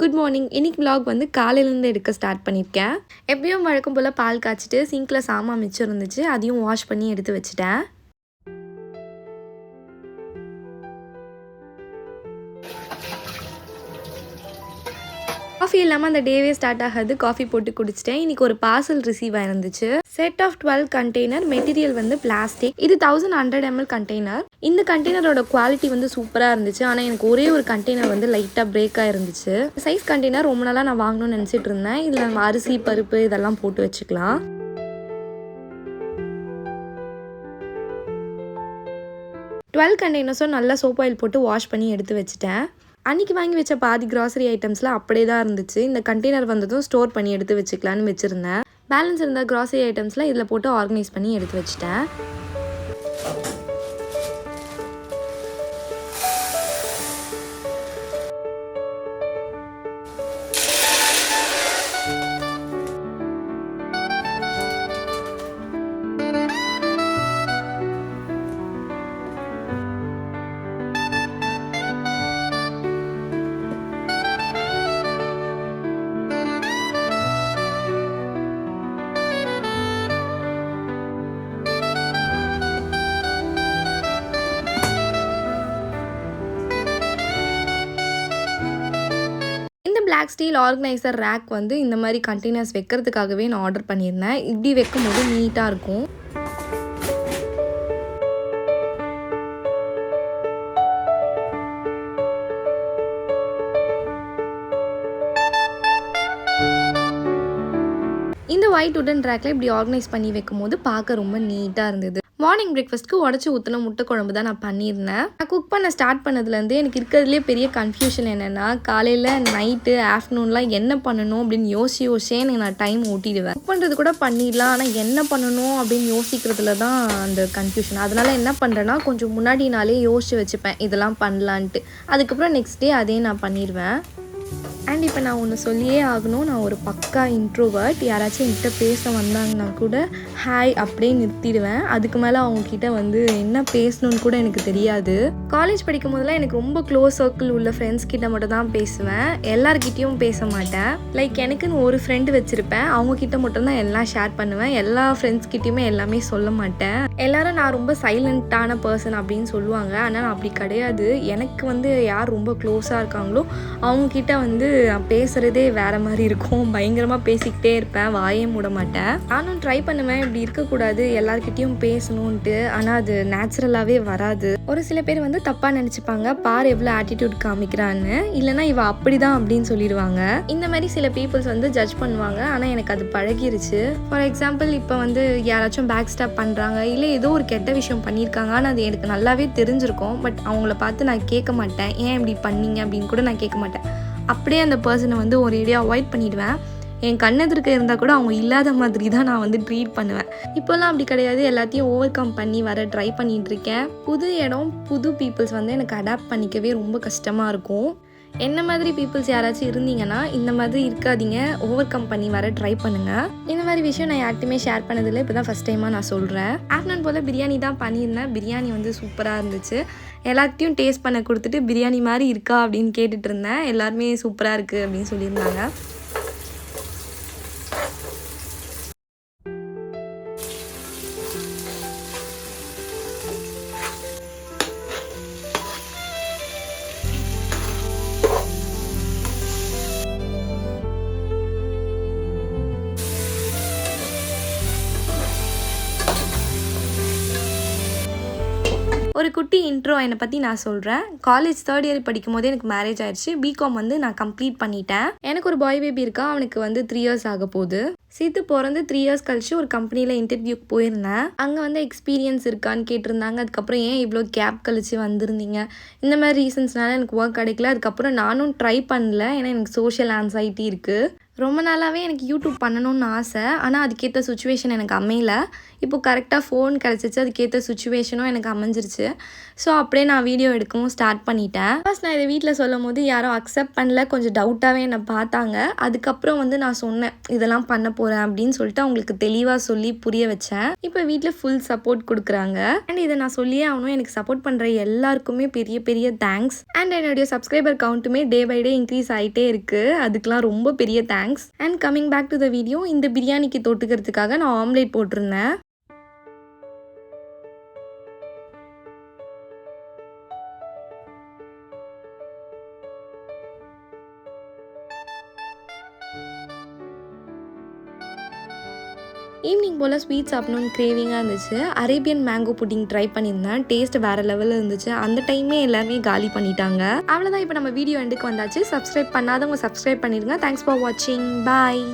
Good morning. இன்னைக்கு vlog வந்து காலையிலேருந்து எடுக்க ஸ்டார்ட் பண்ணியிருக்கேன். எப்பயும் வழக்கம் போல் பால் காய்ச்சிட்டு சிங்கில் சாமான் மிச்சம் இருந்துச்சு, அதையும் வாஷ் பண்ணி எடுத்து வச்சுட்டேன். காஃபி இல்லாமல் அந்த டேவே ஸ்டார்ட் ஆகாது. காஃபி போட்டு குடிச்சிட்டேன். இன்றைக்கி ஒரு பார்சல் ரிசீவ் ஆயிருந்துச்சு. Set of 12 container. மெட்டீரியல் வந்து பிளாஸ்டிக். இது 1100 ml கண்டெய்னர். இந்த கண்டெய்னரோட குவாலிட்டி வந்து சூப்பராக இருந்துச்சு. ஆனால் எனக்கு ஒரே ஒரு கண்டெய்னர் வந்து லைட்டாக பிரேக் ஆயிருந்துச்சு. சைஸ் கண்டெய்னர் ரொம்ப நாளாக நான் வாங்கணும்னு நினச்சிட்டு இருந்தேன். இதில் நம்ம அரிசி பருப்பு இதெல்லாம் போட்டு வச்சுக்கலாம். கண்டெய்னர்ஸும் நல்லா சோப் ஆயில் போட்டு வாஷ் பண்ணி எடுத்து வச்சுட்டேன். அன்றைக்கி வாங்கி வச்ச பாதி கிராசரி ஐட்டம்ஸ்லாம் அப்படியே தான் இருந்துச்சு. இந்த கண்டெய்னர் வந்ததும் ஸ்டோர் பண்ணி எடுத்து வச்சுக்கலான்னு வச்சுருந்தேன். பேலன்ஸ் இருந்த கிராசரி ஐட்டம்ஸ்லாம் இதில் போட்டு ஆர்கனைஸ் பண்ணி எடுத்து வச்சுட்டேன். பிளாக் ஸ்டீல் ஆர்கனைசர் ரேக் வந்து இந்த மாதிரி கண்டெய்னர்ஸ் வைக்கிறதுக்காகவே நான் ஆர்டர் பண்ணியிருந்தேன். இப்படி வைக்கும் போது நீட்டாக இருக்கும். இந்த ஒயிட் உடன் ரேக்கில் இப்படி ஆர்கனைஸ் பண்ணி வைக்கும் போது பார்க்க ரொம்ப நீட்டாக இருந்தது. மார்னிங் பிரேக்ஃபாஸ்ட்க்கு உடச்சி ஊற்றின முட்டை குழம்பு தான் நான் பண்ணியிருந்தேன். நான் குக் பண்ண ஸ்டார்ட் பண்ணதுலேருந்து எனக்கு இருக்கிறதுலே பெரிய கன்ஃபியூஷன் என்னென்னா, காலையில் நைட்டு ஆஃப்டர்நூன்லாம் என்ன பண்ணணும் அப்படின்னு யோசிச்சே எனக்கு நான் டைம் ஓட்டிடுவேன். குக் பண்ணுறது கூட பண்ணிடலாம், ஆனால் என்ன பண்ணணும் அப்படின்னு யோசிக்கிறதுல தான் அந்த கன்ஃபியூஷன். அதனால் என்ன பண்ணுறேன்னா, கொஞ்சம் முன்னாடி நாளே யோசிச்சு வச்சுப்பேன் இதெல்லாம் பண்ணலான்ட்டு. அதுக்கப்புறம் நெக்ஸ்ட் டே அதே நான் பண்ணிடுவேன். அண்ட் இப்போ நான் ஒன்று சொல்லியே ஆகணும், நான் ஒரு பக்கா இன்ட்ரோவர்ட். யாராச்சும் என்கிட்ட பேச வந்தாங்கன்னா கூட ஹாய் அப்படியே நிறுத்திடுவேன். அதுக்கு மேலே அவங்கக்கிட்ட வந்து என்ன பேசணும்னு கூட எனக்கு தெரியாது. காலேஜ் படிக்கும் போதெல்லாம் எனக்கு ரொம்ப க்ளோஸ் சர்க்கிள் உள்ள ஃப்ரெண்ட்ஸ் கிட்ட மட்டும் தான் பேசுவேன். எல்லார்கிட்டையும் பேச மாட்டேன். லைக் எனக்குன்னு ஒரு ஃப்ரெண்டு வச்சுருப்பேன், அவங்கக்கிட்ட மட்டும்தான் எல்லாம் ஷேர் பண்ணுவேன். எல்லா ஃப்ரெண்ட்ஸ்கிட்டையுமே எல்லாமே சொல்ல மாட்டேன். எல்லாரும் நான் ரொம்ப சைலண்ட்டான பர்சன் அப்படின்னு சொல்லுவாங்க, ஆனால் நான் அப்படி கிடையாது. எனக்கு வந்து யார் ரொம்ப க்ளோஸாக இருக்காங்களோ அவங்கக்கிட்ட வந்து நான் பேசுகிறதே வேறு மாதிரி இருக்கும். பயங்கரமாக பேசிக்கிட்டே இருப்பேன், வாயே மூட மாட்டேன். நானும் ட்ரை பண்ணுவேன் இப்படி இருக்கக்கூடாது, எல்லார்கிட்டையும் பேசணுன்ட்டு. ஆனால் அது நேச்சுரலாகவே வராது. ஒரு சில பேர் வந்து தப்பாக நினச்சிப்பாங்க, பார் எவ்வளோ ஆட்டிடியூட் காமிக்கிறான்னு, இல்லைனா இவ அப்படி தான் அப்படின்னு சொல்லிடுவாங்க. இந்த மாதிரி சில பீப்புள்ஸ் வந்து ஜட்ஜ் பண்ணுவாங்க. ஆனால் எனக்கு அது பழகிருச்சு. ஃபார் எக்ஸாம்பிள் இப்போ வந்து யாராச்சும் பேக் ஸ்டாப் பண்ணுறாங்க, இல்லை ஏதோ ஒரு கெட்ட விஷயம் பண்ணியிருக்காங்க, ஆனால் அது எனக்கு நல்லாவே தெரிஞ்சிருக்கும். பட் அவங்கள பார்த்து நான் கேட்க மாட்டேன், ஏன் இப்படி பண்ணீங்க அப்படின்னு கூட நான் கேட்க மாட்டேன். அப்படியே அந்த பர்சனை வந்து ஒரு ஏரியா அவாய்ட் பண்ணிவிடுவேன். என் கண்ணெதிர்க்க இருந்தால் கூட அவங்க இல்லாத மாதிரி தான் நான் வந்து ட்ரீட் பண்ணுவேன். இப்போல்லாம் அப்படி கிடையாது, எல்லாத்தையும் ஓவர் கம் பண்ணி வர ட்ரை பண்ணிகிட்ருக்கேன். புது இடம், புது பீப்புள்ஸ் வந்து எனக்கு அடாப்ட் பண்ணிக்கவே ரொம்ப கஷ்டமாக இருக்கும். என்ன மாதிரி பீப்புள்ஸ் யாராச்சும் இருந்தீங்கன்னா இந்த மாதிரி இருக்காதீங்க, ஓவர் கம் பண்ணி வர ட்ரை பண்ணுங்கள். இந்த மாதிரி விஷயம் நான் யார்ட்டுமே ஷேர் பண்ணதில்லை, இப்போ தான் ஃபஸ்ட் டைமாக நான் சொல்கிறேன். ஆஃப்டர்நூன் போல் பிரியாணி தான் பண்ணியிருந்தேன். பிரியாணி வந்து சூப்பராக இருந்துச்சு. எல்லாத்தையும் டேஸ்ட் பண்ண கொடுத்துட்டு பிரியாணி மாதிரி இருக்கா அப்படின்னு கேட்டுட்டு இருந்தேன். எல்லாருமே சூப்பராக இருக்குது அப்படின்னு சொல்லியிருந்தாங்க. ஒரு குட்டி இன்ட்ரோ என்னை பற்றி நான் சொல்கிறேன். காலேஜ் 3rd இயர் படிக்கும் போதே எனக்கு மேரேஜ் ஆயிடுச்சு. பிகாம் வந்து நான் கம்ப்ளீட் பண்ணிட்டேன். எனக்கு ஒரு பாய் பேபி இருக்கா, அவனுக்கு வந்து 3 இயர்ஸ் ஆக போகுது. சீத்து பிறந்து 3 இயர்ஸ் கழிச்சு ஒரு கம்பெனியில் இன்டர்வியூக்கு போயிருந்தேன். அங்கே வந்து எக்ஸ்பீரியன்ஸ் இருக்கான்னு கேட்டிருந்தாங்க. அதுக்கப்புறம் ஏன் இவ்வளோ கேப் கழிச்சு வந்திருந்தீங்க, இந்த மாதிரி ரீசன்ஸ்னால எனக்கு ஒர்க் கிடைக்கல. அதுக்கப்புறம் நானும் ட்ரை பண்ணல, ஏன்னா எனக்கு சோஷியல் ஆன்சைட்டி இருக்குது. ரொம்ப நாளாகவே எனக்கு யூடியூப் பண்ணணும்னு ஆசை. ஆனால் அதுக்கேற்ற சுச்சுவேஷன் எனக்கு அமையல. இப்போ கரெக்டாக ஃபோன் கிடச்சிச்சு. அதுக்கேற்ற சுச்சுவேஷனும் எனக்கு அமைஞ்சிருச்சு. ஸோ அப்படியே நான் வீடியோ எடுக்கவும் ஸ்டார்ட் பண்ணிட்டேன். ஃபர்ஸ்ட் நான் இதை வீட்டில் சொல்லும்போது யாரும் அக்செப்ட் பண்ணல. கொஞ்சம் டவுட்டாகவே என்னை பார்த்தாங்க. அதுக்கப்புறம் நான் சொன்னேன், இதெல்லாம் பண்ண போகிறேன் அப்படின்னு சொல்லிட்டு அவங்களுக்கு தெளிவாக சொல்லி புரிய வச்சேன். இப்போ வீட்டில் ஃபுல் சப்போர்ட் கொடுக்குறாங்க. அண்ட் இதை நான் சொல்லியே ஆகணும், எனக்கு சப்போர்ட் பண்ணுற எல்லாருக்குமே பெரிய பெரிய தேங்க்ஸ். அண்ட் என்னுடைய சப்ஸ்கிரைபர் கவுண்ட்டுமே டே பை டே இன்க்ரீஸ் ஆகிட்டே இருக்குது. அதுக்கெலாம் ரொம்ப பெரிய thanks. And coming back to the video, இந்த பிரியாணிக்கு தொட்டுக்கிறதுக்காக நான் ஆம்லேட் போட்டிருந்தேன். ஈவினிங் போல் ஸ்வீட் சாப்பிடணும்னு கிரேவிங்காக இருந்துச்சு. அரேபியன் மேங்கோ புட்டிங் ட்ரை பண்ணியிருந்தேன். டேஸ்ட் வேறு லெவலில் இருந்துச்சு. அந்த டைமே எல்லாருமே காலி பண்ணிட்டாங்க. அவ்வளோதான், இப்போ நம்ம வீடியோ எண்டுக்கு வந்தாச்சு. சப்ஸ்கிரைப் பண்ணாதவங்க சப்ஸ்கிரைப் பண்ணிடுங்க. தேங்க்ஸ் ஃபார் வாட்சிங். பாய்.